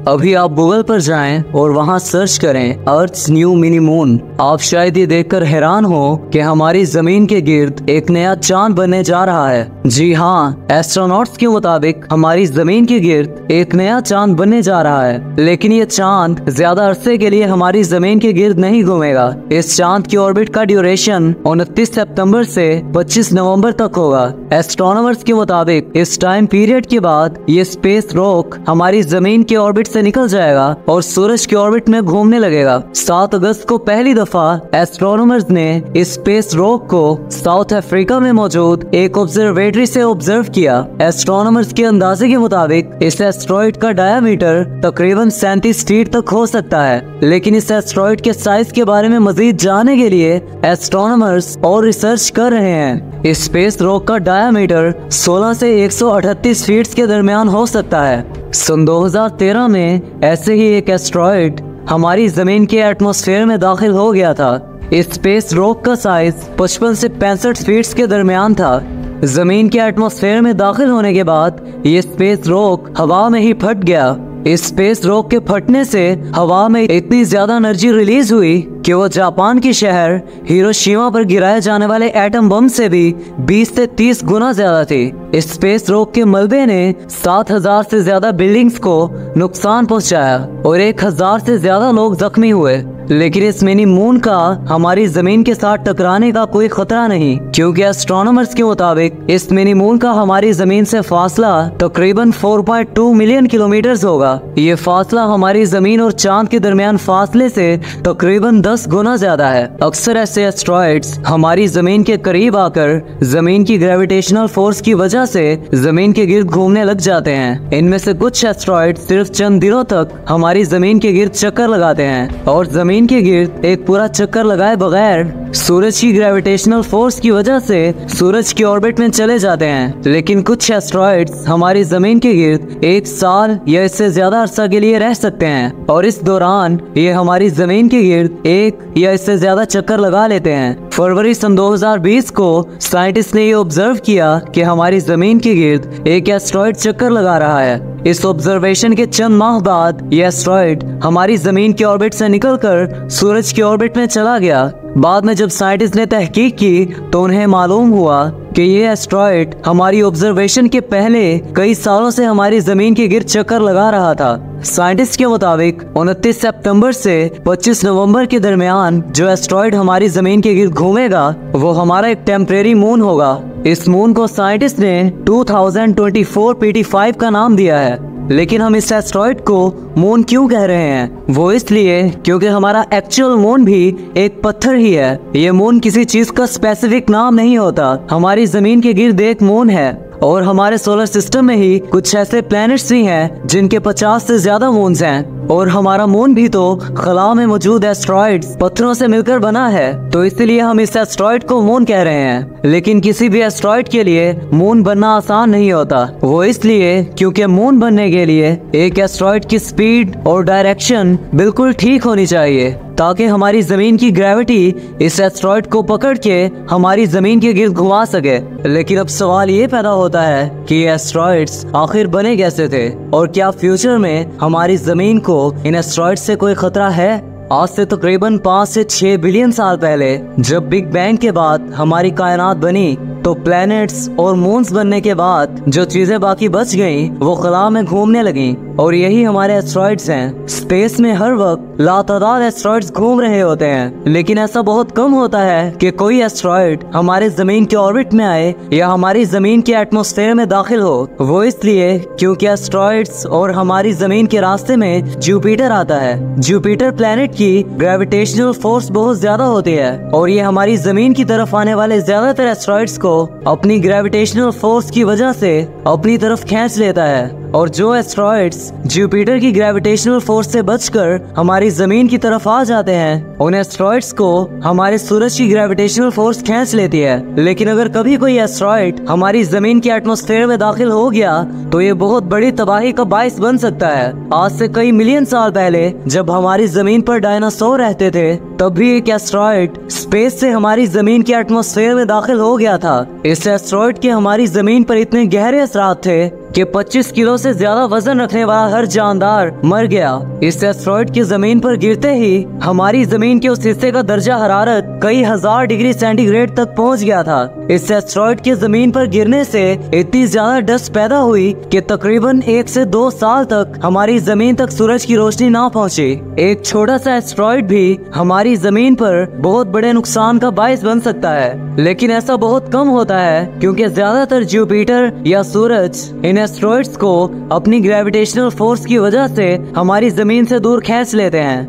अभी आप गूगल पर जाएं और वहां सर्च करें अर्थ्स न्यू मिनी मून। आप शायद ये देखकर हैरान हो कि हमारी जमीन के गिर्द एक नया चांद बनने जा रहा है। जी हाँ, एस्ट्रोनॉट्स के मुताबिक हमारी जमीन के गिर्द एक नया चांद बनने जा रहा है, लेकिन ये चांद ज्यादा अरसे के लिए हमारी जमीन के गिर्द नहीं घूमेगा। इस चांद की ऑर्बिट का ड्यूरेशन 29 सितंबर से 25 नवंबर तक होगा। एस्ट्रोनॉमर्स के मुताबिक इस टाइम पीरियड के बाद ये स्पेस रॉक हमारी जमीन के ऑर्बिट से निकल जाएगा और सूरज के ऑर्बिट में घूमने लगेगा। 7 अगस्त को पहली दफा एस्ट्रोनॉमर्स ने इस स्पेस रॉक को साउथ अफ्रीका में मौजूद एक ऑब्जर्वेटरी से ऑब्जर्व किया। एस्ट्रोनॉमर्स के अंदाजे के मुताबिक इस एस्ट्रॉइड का डायमीटर तकरीबन 37 फीट तक हो सकता है, लेकिन इस एस्ट्रॉइड के साइज के बारे में मजीद जानने के लिए एस्ट्रोनॉमर्स और रिसर्च कर रहे हैं। इस स्पेस रॉक का डायमीटर 16 से 138 फीट के दरमियान हो सकता है। सन 2013 में ऐसे ही एक एस्ट्रॉइड हमारी जमीन के एटमॉस्फेयर में दाखिल हो गया था। इस स्पेस रॉक का साइज 55 से 65 फीट के दरमियान था। जमीन के एटमॉस्फेयर में दाखिल होने के बाद ये स्पेस रॉक हवा में ही फट गया। इस स्पेस रॉक के फटने से हवा में इतनी ज्यादा एनर्जी रिलीज हुई कि वो जापान के शहर हिरोशिमा पर गिराए जाने वाले एटम बम से भी 20 से 30 गुना ज्यादा थी। इस स्पेस रॉक के मलबे ने 7000 से ज्यादा बिल्डिंग्स को नुकसान पहुंचाया और 1000 से ज्यादा लोग जख्मी हुए। लेकिन इस मिनी मून का हमारी जमीन के साथ टकराने का कोई खतरा नहीं, क्योंकि एस्ट्रोनॉमर्स के मुताबिक इस मिनी मून का हमारी जमीन से फासला तकरीबन 4.2 मिलियन किलोमीटर होगा। ये फासला हमारी जमीन और चांद के दरमियान फासले से तकरीबन 10 गुना ज्यादा है। अक्सर ऐसे एस्ट्रॉइड्स हमारी जमीन के करीब आकर जमीन की ग्रेविटेशनल फोर्स की वजह से जमीन के गिर्द घूमने लग जाते हैं। इनमें से कुछ एस्ट्रॉइड्स सिर्फ चंद दिनों तक हमारी जमीन के गिर्द चक्कर लगाते हैं और जमीन के गिर्द एक पूरा चक्कर लगाए बगैर सूरज की ग्रेविटेशनल फोर्स की वजह से सूरज की ऑर्बिट में चले जाते हैं। लेकिन कुछ एस्ट्रॉइड्स हमारी जमीन के गिर्द 1 साल या इससे ज्यादा अरसा के लिए रह सकते हैं और इस दौरान ये हमारी जमीन के गिर्द 1 या इससे ज्यादा चक्कर लगा लेते हैं। फरवरी सन 2020 को साइंटिस्ट ने ये ऑब्जर्व किया कि हमारी जमीन के गिर्द एक एस्ट्रॉइड चक्कर लगा रहा है। इस ऑब्जर्वेशन के चंद माह बाद ये एस्ट्रॉइड हमारी जमीन के ऑर्बिट से निकलकर सूरज की ऑर्बिट में चला गया। बाद में जब साइंटिस्ट ने तहकीक की तो उन्हें मालूम हुआ कि ये एस्ट्रॉइड हमारी ऑब्जर्वेशन के पहले कई सालों से हमारी जमीन के गिर्द चक्कर लगा रहा था। साइंटिस्ट के मुताबिक 29 सितंबर से 25 नवंबर के दरमियान जो एस्ट्रॉइड हमारी जमीन के गिर्द घूमेगा वो हमारा एक टेम्परेरी मून होगा। इस मून को साइंटिस्ट ने 2024 PT5 का नाम दिया है। लेकिन हम इस एस्ट्रॉइड को मून क्यों कह रहे हैं? वो इसलिए क्योंकि हमारा एक्चुअल मून भी एक पत्थर ही है। ये मून किसी चीज का स्पेसिफिक नाम नहीं होता। हमारी जमीन के गिर्द एक मून है और हमारे सोलर सिस्टम में ही कुछ ऐसे प्लैनेट्स भी हैं जिनके 50 से ज्यादा मून्स हैं और हमारा मून भी तो खला में मौजूद एस्ट्रॉइड्स पत्थरों से मिलकर बना है, तो इसलिए हम इस एस्ट्रॉइड को मून कह रहे हैं। लेकिन किसी भी एस्ट्रॉइड के लिए मून बनना आसान नहीं होता। वो इसलिए क्योंकि मून बनने के लिए एक एस्ट्रॉइड की स्पीड और डायरेक्शन बिल्कुल ठीक होनी चाहिए ताकि हमारी जमीन की ग्रेविटी इस एस्ट्रॉइड को पकड़ के हमारी जमीन के गिर्द घुमा सके। लेकिन अब सवाल ये पैदा होता है कि ये एस्ट्रॉइड्स आखिर बने कैसे थे और क्या फ्यूचर में हमारी जमीन को इन एस्ट्रॉइड से कोई खतरा है? आज से तकरीबन 5 से 6 बिलियन साल पहले जब बिग बैंग के बाद हमारी कायनात बनी तो प्लैनेट्स और मून्स बनने के बाद जो चीजें बाकी बच गईं वो खला में घूमने लगीं और यही हमारे एस्ट्रॉइड्स हैं। स्पेस में हर वक्त लातादाद एस्ट्रॉइड्स घूम रहे होते हैं, लेकिन ऐसा बहुत कम होता है कि कोई एस्ट्रॉइड हमारे जमीन के ऑर्बिट में आए या हमारी जमीन के एटमॉस्फेयर में दाखिल हो। वो इसलिए क्योंकि एस्ट्रॉइड्स और हमारी जमीन के रास्ते में जुपिटर आता है। जुपिटर प्लैनेट की ग्रेविटेशनल फोर्स बहुत ज्यादा होती है और ये हमारी जमीन की तरफ आने वाले ज्यादातर एस्ट्रॉइड्स को अपनी ग्रेविटेशनल फोर्स की वजह से अपनी तरफ खींच लेता है। और जो एस्ट्रॉइड्स जुपिटर की ग्रेविटेशनल फोर्स से बचकर हमारी जमीन की तरफ आ जाते हैं उन एस्ट्रॉइड्स को हमारे सूरज की ग्रेविटेशनल फोर्स खींच लेती है। लेकिन अगर कभी कोई एस्ट्रॉइड हमारी जमीन के एटमॉस्फेयर में दाखिल हो गया तो ये बहुत बड़ी तबाही का बाइस बन सकता है। आज से कई मिलियन साल पहले जब हमारी जमीन पर डायनासोर रहते थे तब भी एक एस्ट्रॉइड स्पेस से हमारी जमीन के एटमॉस्फेयर में दाखिल हो गया था। इस एस्ट्रॉइड के हमारी जमीन पर इतने गहरे असरात थे कि 25 किलो से ज्यादा वजन रखने वाला हर जानदार मर गया। इस एस्टेरॉयड की जमीन पर गिरते ही हमारी जमीन के उस हिस्से का दर्जा हरारत कई हजार डिग्री सेंटीग्रेड तक पहुंच गया था। इस एस्टेरॉयड की जमीन पर गिरने से इतनी ज्यादा डस्ट पैदा हुई कि तकरीबन 1 से 2 साल तक हमारी जमीन तक सूरज की रोशनी ना पहुंची। एक छोटा सा एस्टेरॉयड भी हमारी जमीन पर बहुत बड़े नुकसान का बायस बन सकता है, लेकिन ऐसा बहुत कम होता है क्योंकि ज्यादातर जुपिटर या सूरज इन एस्टेरॉयड्स को अपनी ग्रेविटेशनल फोर्स की वजह से हमारी जमीन से दूर खींच लेते हैं।